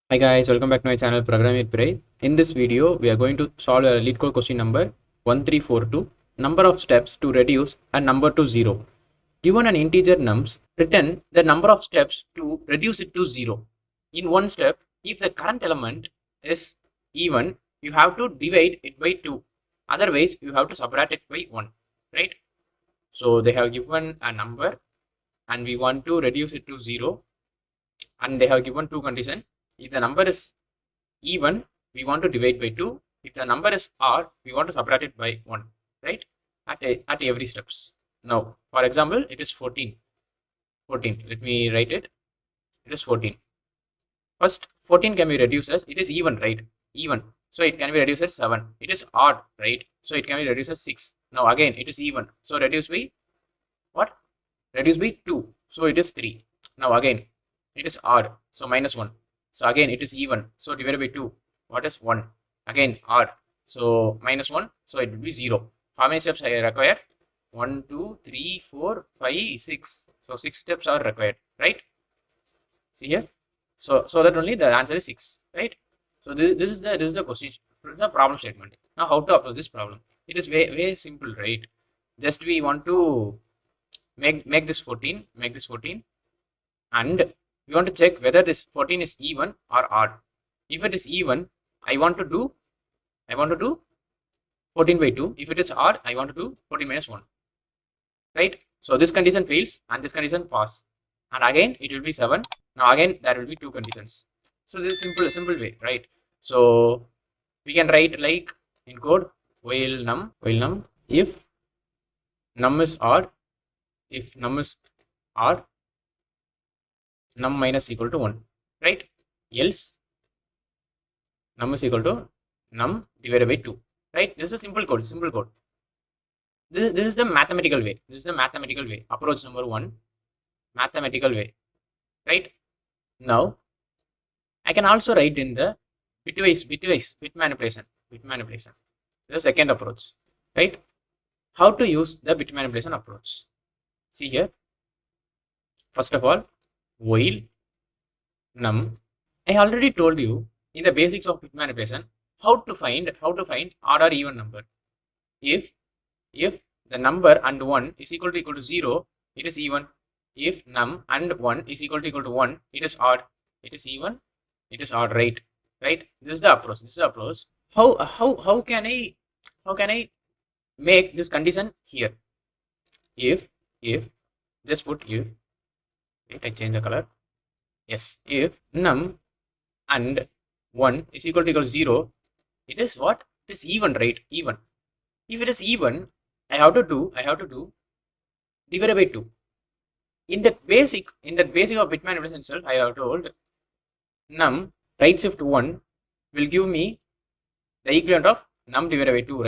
Hi guys, welcome back to my channel Programming with Pirai. In this video, we are going to solve a Leetcode question number 1342. Number of steps to reduce a number to 0. Given an integer nums, return the number of steps to reduce it to 0. In one step, if the current element is even, you have to divide it by 2. Otherwise, you have to subtract it by 1. Right? So they have given a number and we want to reduce it to 0. And they have given two conditions. If the number is even, we want to divide by 2. If the number is odd, we want to subtract it by 1, right? At every steps. Now, for example, it is 14. 14. Let me write it. It is 14. First, 14 can be reduced as, it is even, right? Even. So it can be reduced as 7. It is odd, right? So it can be reduced as 6. Now again, it is even. So reduce by what? Reduce by 2. So it is 3. Now again, it is odd. So minus 1. So again, it is even. So divided by 2. What is 1? Again, odd. So minus 1. So it will be 0. How many steps I require? 1, 2, 3, 4, 5, 6. So 6 steps are required, right? See here. So that only the answer is 6, right? So this is the question. This is the problem statement. Now how to approach this problem? It is very simple, right? Just we want to make this 14, and we want to check whether this 14 is even or odd. If it is even, I want to do 14 by 2. If it is odd, I want to do 14 minus 1. Right? So this condition fails and this condition pass. And again it will be 7. Now again there will be two conditions. So this is simple way, right? So we can write like in code while num if num is odd, num minus equal to 1, right? Else num is equal to num divided by 2, right? This is a simple code. This is the mathematical way. Approach number 1, mathematical way, right? Now I can also write in the bit manipulation. This is the second approach, right? How to use the bit manipulation approach? See here. First of all, while num. I already told you in the basics of bit manipulation how to find odd or even number. If the number and 1 is equal to 0, it is even. If num and 1 is equal to 1, it is odd. It is even, it is odd, right? This is the approach. How can I make this condition here? If just put if. Wait, I change the color. Yes, if num and 1 is equal to 0, it is what? It is even, right? Even. If it is even, I have to do divided by 2. In that basic of bit manipulation itself, I have told num right shift 1 will give me the equivalent of num divided by 2,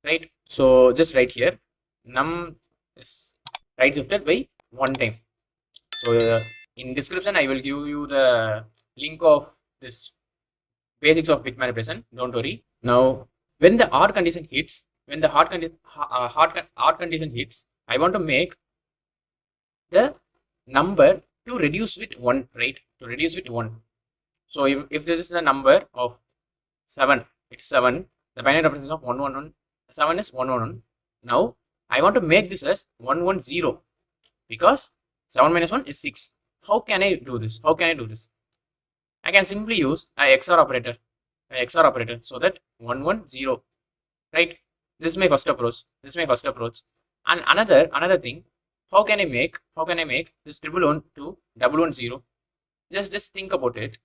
right? So just write here num is right shifted by 1 time. So in description I will give you the link of this basics of bit manipulation. Don't worry. Now when the odd condition hits, odd condition hits, I want to make the number to reduce with 1, right? To reduce with 1. So if this is a number of 7, it's 7. The binary representation of 111. 7 is 111. Now I want to make this as 110 because 7 minus 1 is 6. How can I do this? I can simply use a XOR operator. So that 110, right? This is my first approach. And another thing, how can I make this 111 to 110? Just think about it.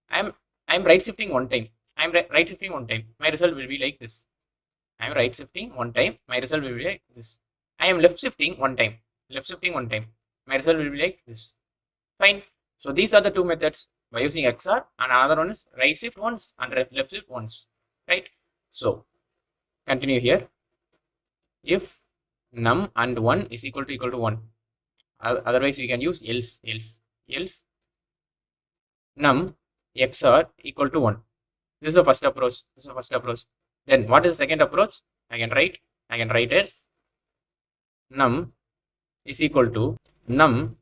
I'm right shifting one time. My result will be like this. I'm right shifting one time. My result will be like this. I am left shifting one time. My result will be like this. Fine. So these are the two methods by using XOR, and another one is right shift once and left shift once, right? So continue here. If num and 1 is equal to 1, otherwise we can use else num XOR equal to 1. This is the first approach. Then what is the second approach? I can write as num is equal to num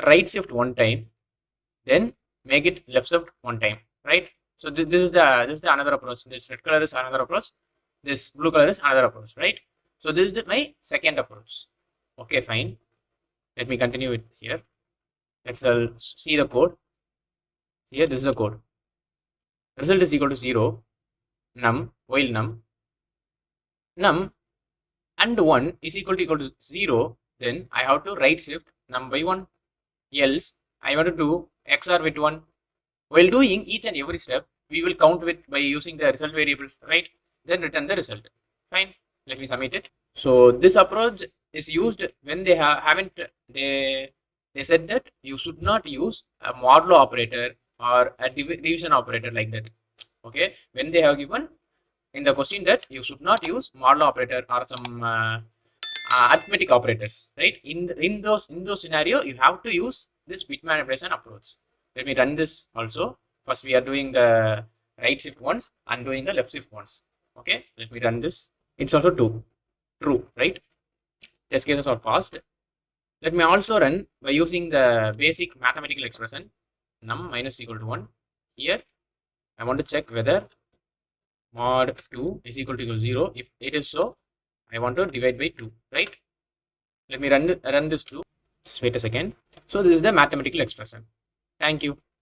right shift one time, then make it left shift one time. right? So this is the another approach. This red color is another approach. This blue color is another approach, right? So this is my second approach. Okay, fine. Let me continue it here. Let's see the code. Here, this is the code. Result is equal to 0. Num, while num and 1 is equal to 0. Then I have to write shift num by 1. Else, I want to do XOR with 1. While doing each and every step, we will count with by using the result variable, right? Then return the result. Fine. Let me submit it. So this approach is used when they they said that you should not use a modulo operator or a division operator like that. Okay, when they have given in the question that you should not use modulo operator or some arithmetic operators, right? In those scenario, you have to use this bit manipulation approach. Let me run this also. First, we are doing the right shift once and doing the left shift once. Okay, let me run this. It's also true, right? Test cases are passed. Let me also run by using the basic mathematical expression num minus equal to 1. Here, I want to check whether mod 2 is equal to 0. If it is so, I want to divide by 2, right? Let me run this too. Just wait a second. So this is the mathematical expression. Thank you.